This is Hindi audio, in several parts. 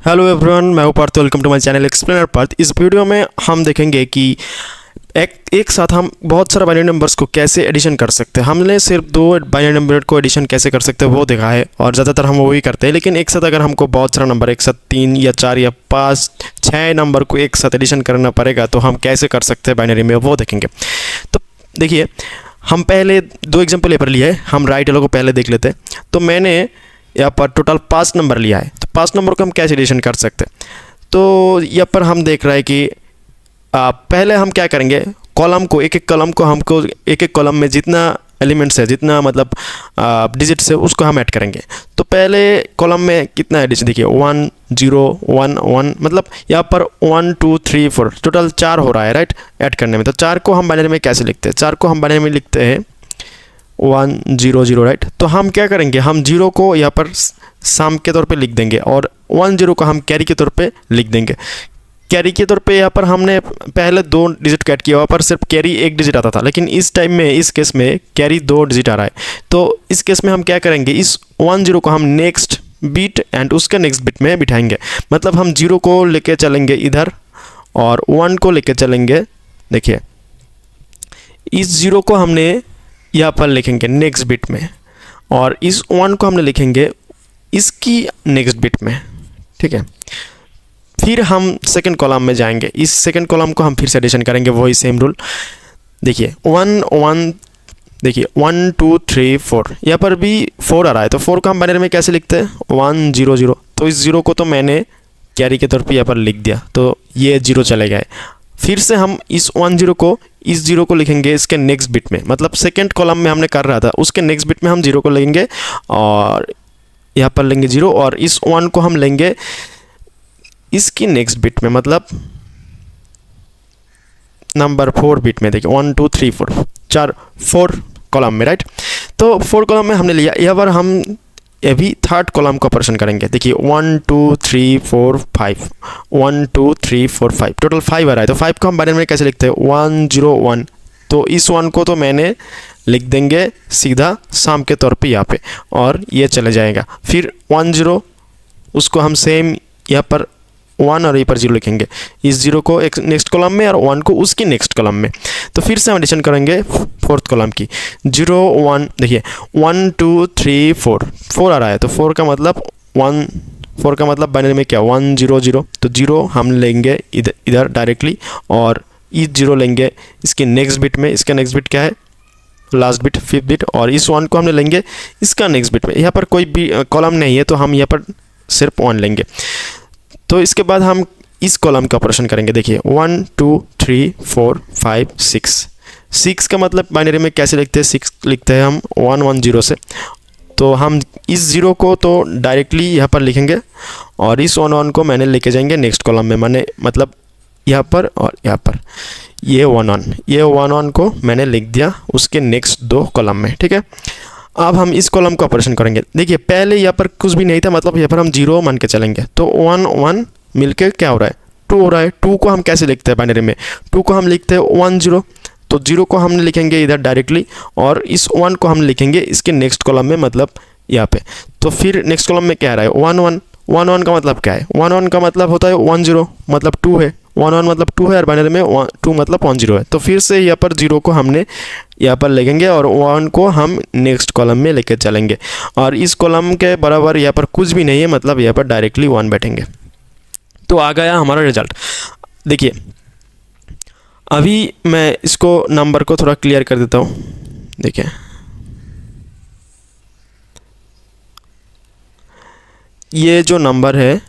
हेलो एवरीवन, मैं हूं Parth. Welcome to my channel explainer Parth. इस वीडियो में हम देखेंगे कि एक साथ हम बहुत सारा बाइनरी नंबर्स को कैसे एडिशन कर सकते हैं। हमने सिर्फ दो बाइनरी नंबर को एडिशन कैसे कर सकते हैं वो देखा है और ज़्यादातर हम वही करते हैं। लेकिन एक साथ अगर हमको बहुत सारा नंबर, एक साथ 3 या 4 या 5 6 नंबर को एक साथ एडिशन करना पड़ेगा तो हम कैसे कर सकते हैं बाइनरी में, वो देखेंगे। तो देखिए, हम पहले दो एग्जाम्पल यहाँ पर लिए है। हम राइट वालों को पहले देख लेते हैं। तो मैंने यहाँ पर टोटल 5 नंबर लिया है। तो 5 नंबर को हम कैसे एडिशन कर सकते हैं, तो यहाँ पर हम देख रहे हैं कि पहले हम क्या करेंगे, कॉलम को एक एक कॉलम में जितना एलिमेंट्स है, जितना मतलब डिजिट्स है, उसको हम ऐड करेंगे। तो पहले कॉलम में कितना एडिशन देखिए, 1 0 1 1, मतलब यहाँ पर 1 2 3 4 टोटल 4 हो रहा है राइट, ऐड करने में। तो 4 को हम बाइनरी में कैसे लिखते हैं? 4 को हम बाइनरी में लिखते हैं 1 0 0 राइट। तो हम क्या करेंगे, हम 0 को यहाँ पर सम के तौर पे लिख देंगे और 1 0 को हम कैरी के तौर पे लिख देंगे। कैरी के तौर पे यहाँ पर हमने पहले 2 डिजिट कैट किया, वहाँ पर सिर्फ कैरी 1 डिजिट आता था, लेकिन इस टाइम में, इस केस में कैरी 2 डिजिट आ रहा है। तो इस केस में हम क्या करेंगे, इस 1 0 को हम नेक्स्ट बिट एंड उसके नेक्स्ट बिट में बिठाएंगे। मतलब हम 0 को लेके चलेंगे इधर और 1 को लेके चलेंगे। देखिए, इस 0 को हमने यहाँ पर लिखेंगे नेक्स्ट बिट में और इस 1 को हमने लिखेंगे इसकी नेक्स्ट बिट में, ठीक है। फिर हम सेकंड कॉलम में जाएंगे। इस सेकंड कॉलम को हम फिर से एडिशन करेंगे, वही सेम रूल। देखिए 1 1, देखिए 1 2 3 4, यहाँ पर भी 4 आ रहा है। तो 4 को हम बाइनरी में कैसे लिखते हैं, 1 0 0। तो इस 0 को तो मैंने कैरी के तौर पे यहाँ पर लिख दिया, तो ये 0 चले गए। फिर से हम इस 1 0 को, इस 0 को लिखेंगे इसके नेक्स्ट बिट में, मतलब सेकंड कॉलम में हमने कर रहा था, उसके नेक्स्ट बिट में हम 0 को लेंगे और यहाँ पर लेंगे 0, और इस 1 को हम लेंगे इसकी नेक्स्ट बिट में, मतलब नंबर 4 बिट में। देखिए 1 2 3 4 4 कॉलम में राइट। तो 4 कॉलम में हमने लिया। यहाँ पर हम अभी थर्ड कॉलम का ऑपरेशन करेंगे। देखिए 1 2 3 4 5, 1 2 3 4 5, टोटल 5 आ रहा है। तो 5 को हम बाइनरी में कैसे लिखते हैं, 1 0 1। तो इस 1 को तो मैंने लिख देंगे सीधा सम के तौर पे यहाँ पे, और ये चले जाएगा। फिर 1 0, उसको हम सेम यहाँ पर 1 और यहाँ पर 0 लिखेंगे। इस 0 को एक नेक्स्ट कॉलम में और 1 को उसकी नेक्स्ट कॉलम में। तो फिर से हम एडिशन करेंगे फोर्थ कॉलम की, 0 1। देखिए 1 2 3 4, 4 आ रहा है। तो 4 का मतलब 1, 4 का मतलब बाइनरी में क्या, 1 0 0। तो 0 हम लेंगे इधर डायरेक्टली और इस 0 लेंगे इसके नेक्स्ट बिट में। इसका नेक्स्ट बिट क्या है, लास्ट बिट 5th बिट, और इस 1 को हमने लेंगे इसका नेक्स्ट बिट में। यहाँ पर कोई भी कॉलम नहीं है तो हम यहाँ पर सिर्फ 1 लेंगे। तो इसके बाद हम इस कॉलम का ऑपरेशन करेंगे। देखिए 1 2 3 4 5 6, 6 का मतलब बाइनरी में कैसे लिखते हैं, 6 लिखते हैं हम 1 1 0 से। तो हम इस 0 को तो डायरेक्टली यहाँ पर लिखेंगे और इस 1 1 को मैंने लेके जाएंगे नेक्स्ट कॉलम में, मैंने मतलब यहाँ पर और यहाँ पर। ये 1 1, ये 1 1 को मैंने लिख दिया उसके नेक्स्ट 2 कॉलम में, ठीक है। अब हम इस कॉलम का ऑपरेशन करेंगे। देखिए पहले यहाँ पर कुछ भी नहीं था, मतलब यहाँ पर हम 0 मान के चलेंगे। तो 1 1 मिलके क्या हो रहा है, 2 हो रहा है। 2 को हम कैसे लिखते हैं बाइनरी में, 2 को हम लिखते हैं 1 0। तो 0 को हमने लिखेंगे इधर डायरेक्टली और इस 1 को हम लिखेंगे इसके नेक्स्ट कॉलम में, मतलब यहाँ पे। तो फिर नेक्स्ट कॉलम में क्या आ रहा है, 1 1। 1 1 का मतलब क्या है, 1 1 का मतलब होता है 1 0, मतलब 2 है। 1 1 मतलब 2 है और बाइनरी में 2 मतलब 1 0 है। तो फिर से यहाँ पर 0 को हमने यहाँ पर लेंगे और 1 को हम नेक्स्ट कॉलम में लेके चलेंगे, और इस कॉलम के बराबर यहाँ पर कुछ भी नहीं है, मतलब यहाँ पर डायरेक्टली 1 बैठेंगे। तो आ गया हमारा रिजल्ट। देखिए अभी मैं इसको नंबर को थोड़ा क्लियर कर देता हूँ। देखिए ये जो नंबर है,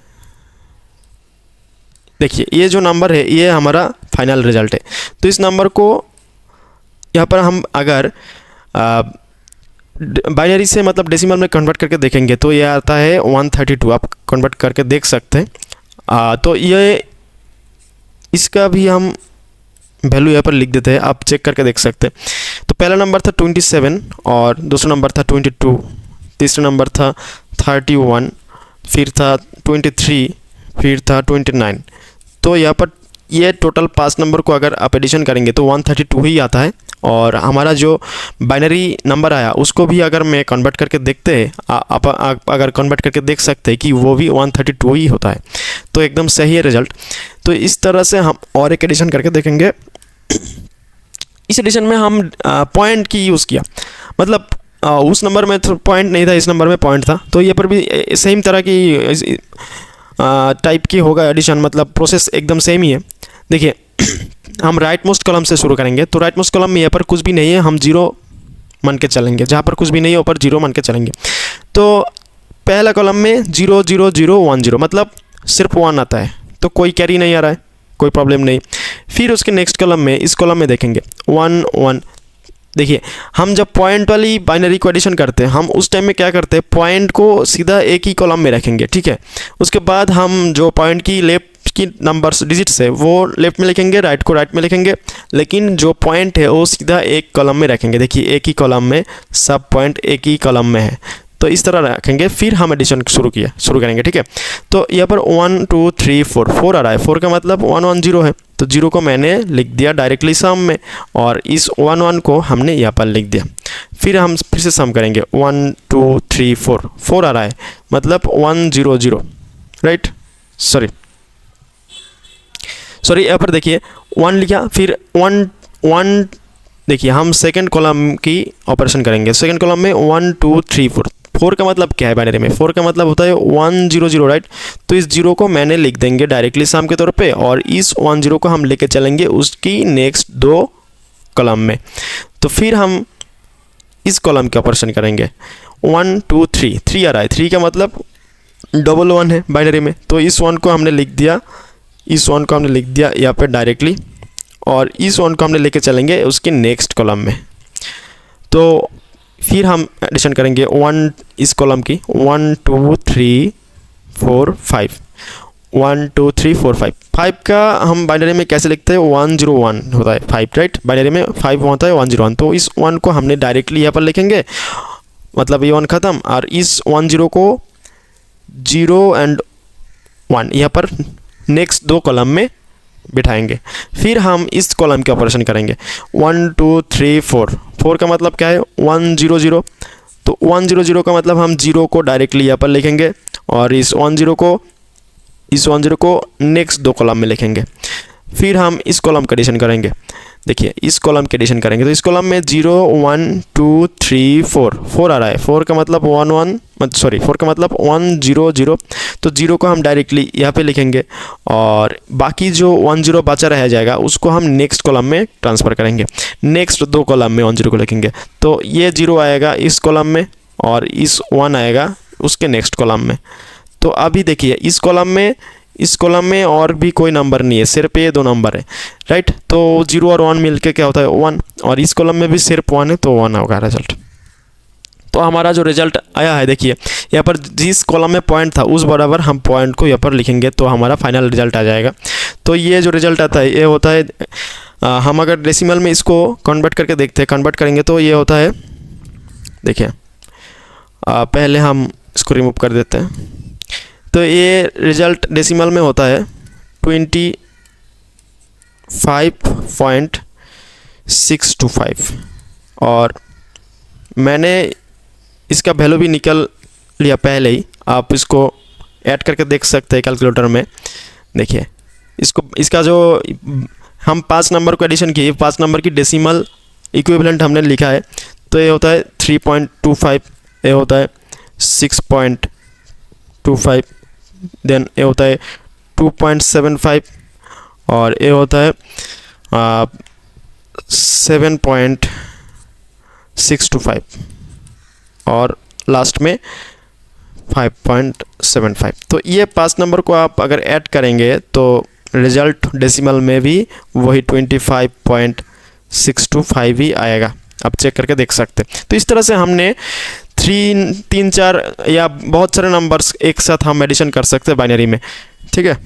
देखिए ये जो नंबर है ये हमारा फाइनल रिजल्ट है। तो इस नंबर को यहाँ पर हम अगर बाइनरी से मतलब डेसिमल में कन्वर्ट करके देखेंगे तो ये आता है 132। आप कन्वर्ट करके देख सकते हैं। तो ये इसका भी हम वैल्यू यहाँ पर लिख देते हैं, आप चेक करके देख सकते हैं। तो पहला नंबर था 27 और दूसरा नंबर था 22, तीसरा नंबर था 31, फिर था 23, फिर था 29। तो यहाँ पर ये टोटल 5 नंबर को अगर आप एडिशन करेंगे तो 132 ही आता है। और हमारा जो बाइनरी नंबर आया उसको भी अगर मैं कन्वर्ट करके देखते हैं, आप अगर कन्वर्ट करके देख सकते हैं कि वो भी 132 ही होता है। तो एकदम सही है रिजल्ट। तो इस तरह से हम और एक एडिशन करके देखेंगे। इस एडिशन में हम पॉइंट की यूज़ किया, मतलब उस नंबर में तो पॉइंट नहीं था, इस नंबर में पॉइंट था। तो ये पर भी सेम तरह की टाइप की होगा एडिशन, मतलब प्रोसेस एकदम सेम ही है। देखिए हम राइट मोस्ट कॉलम से शुरू करेंगे। तो राइट मोस्ट कॉलम में यहाँ पर कुछ भी नहीं है, हम जीरो मान के चलेंगे, जहाँ पर कुछ भी नहीं है ऊपर जीरो मान के चलेंगे। तो पहला कॉलम में 0 0 0 1 0, मतलब सिर्फ 1 आता है, तो कोई कैरी नहीं आ रहा है, कोई प्रॉब्लम नहीं। फिर उसके नेक्स्ट कॉलम में, इस कॉलम में देखेंगे 1 1। देखिए हम जब पॉइंट वाली बाइनरी को एडिशन करते हैं, हम उस टाइम में क्या करते हैं, पॉइंट को सीधा एक ही कॉलम में रखेंगे, ठीक है। उसके बाद हम जो पॉइंट की लेफ्ट की नंबर्स डिजिट्स है वो लेफ्ट में लिखेंगे, राइट को राइट में लिखेंगे, लेकिन जो पॉइंट है वो सीधा एक कॉलम में रखेंगे। देखिए एक ही कॉलम में सब पॉइंट एक ही कॉलम में है, तो इस तरह रखेंगे। फिर हम एडिशन शुरू करेंगे, ठीक है। तो यहाँ पर 1 2 3 4 आ रहा है, 4 का मतलब 1 1 0 है, तो 0 को मैंने लिख दिया डायरेक्टली सम में, और इस 1 1 को हमने यहाँ पर लिख दिया। फिर हम फिर से सम करेंगे, 1 2 3 4 आ रहा है, मतलब 1 0 0, राइट। सॉरी यहाँ पर देखिए 1 लिखा, फिर 1 1। देखिए हम सेकंड कॉलम की ऑपरेशन करेंगे। सेकंड कॉलम में 1 2 3 4 का मतलब क्या है बाइनरी में, 4 का मतलब होता है 1 0 0, राइट। तो इस 0 को मैंने लिख देंगे डायरेक्टली सम के तौर पे, और इस 1 0 को हम लेके चलेंगे उसकी नेक्स्ट 2 कॉलम में। तो फिर हम इस कॉलम के ऑपरेशन करेंगे, 1 2 3 आ रहा है, 3 का मतलब 1 1 है बाइनरी में, तो इस 1 को हमने लिख दिया, यहाँ पे डायरेक्टली, और इस 1 को हमने लेके चलेंगे उसके नेक्स्ट कॉलम में। तो फिर हम एडिशन करेंगे 1 इस कॉलम की, 1 2 3 4 5, 1 2 3 4 5। 5 का हम बाइनरी में कैसे लिखते हैं, 1 0 1 होता है 5, राइट। बाइनरी में 5 होता है 1 0 1, तो इस 1 को हमने डायरेक्टली यहाँ पर लिखेंगे, मतलब ये 1 ख़त्म, और इस 1 0 को 0 एंड 1 यहाँ पर नेक्स्ट 2 कॉलम में बिठाएंगे। फिर हम इस कॉलम के ऑपरेशन करेंगे, 1 2 3 4 का मतलब क्या है, 1 0 0, तो 1 0 0 का मतलब हम 0 को डायरेक्टली यहाँ पर लिखेंगे, और इस 1 0 को नेक्स्ट 2 कॉलम में लिखेंगे। फिर हम इस कॉलम का एडिशन करेंगे। देखिए इस कॉलम के एडिशन करेंगे, तो इस कॉलम में 0 1 2 3 4 आ रहा है, 4 का मतलब 4 का मतलब 1 0 0, तो 0 को हम डायरेक्टली यहाँ पे लिखेंगे, और बाकी जो 1 0 बचा रह जाएगा उसको हम नेक्स्ट कॉलम में ट्रांसफ़र करेंगे। नेक्स्ट 2 कॉलम में 1 0 को लिखेंगे, तो ये 0 आएगा इस कॉलम में, और इस 1 आएगा उसके नेक्स्ट कॉलम में। तो अभी देखिए इस कॉलम में और भी कोई नंबर नहीं है, सिर्फ ये 2 नंबर है, राइट। तो 0 और 1 मिलके क्या होता है 1, और इस कॉलम में भी सिर्फ 1 है, तो 1 होगा रिजल्ट। तो हमारा जो रिजल्ट आया है, देखिए यहाँ पर जिस कॉलम में पॉइंट था उस बराबर हम पॉइंट को यहाँ पर लिखेंगे, तो हमारा फाइनल रिजल्ट आ जाएगा। तो ये जो रिजल्ट आता है ये होता है, हम अगर डेसिमल में इसको कन्वर्ट करके देखते हैं, कन्वर्ट करेंगे तो ये होता है, देखिए पहले हम इसको रिमूव कर देते हैं। तो ये रिज़ल्ट डेसिमल में होता है 25.625, और मैंने इसका वैल्यू भी निकल लिया पहले ही, आप इसको ऐड करके देख सकते हैं कैलकुलेटर में। देखिए इसका जो हम 5 नंबर को एडिशन किए, 5 नंबर की डेसिमल इक्विवेलेंट हमने लिखा है, तो ये होता है 3.25, ये होता है 6.25, देन ये होता है 2.75, और ये होता है 7.625, और लास्ट में 5.75। तो ये 5 नंबर को आप अगर ऐड करेंगे तो रिज़ल्ट डेसिमल में भी वही 25.625 ही आएगा, आप चेक करके देख सकते हैं। तो इस तरह से हमने 3 4 या बहुत सारे नंबर्स एक साथ हम एडिशन कर सकते हैं बाइनरी में, ठीक है।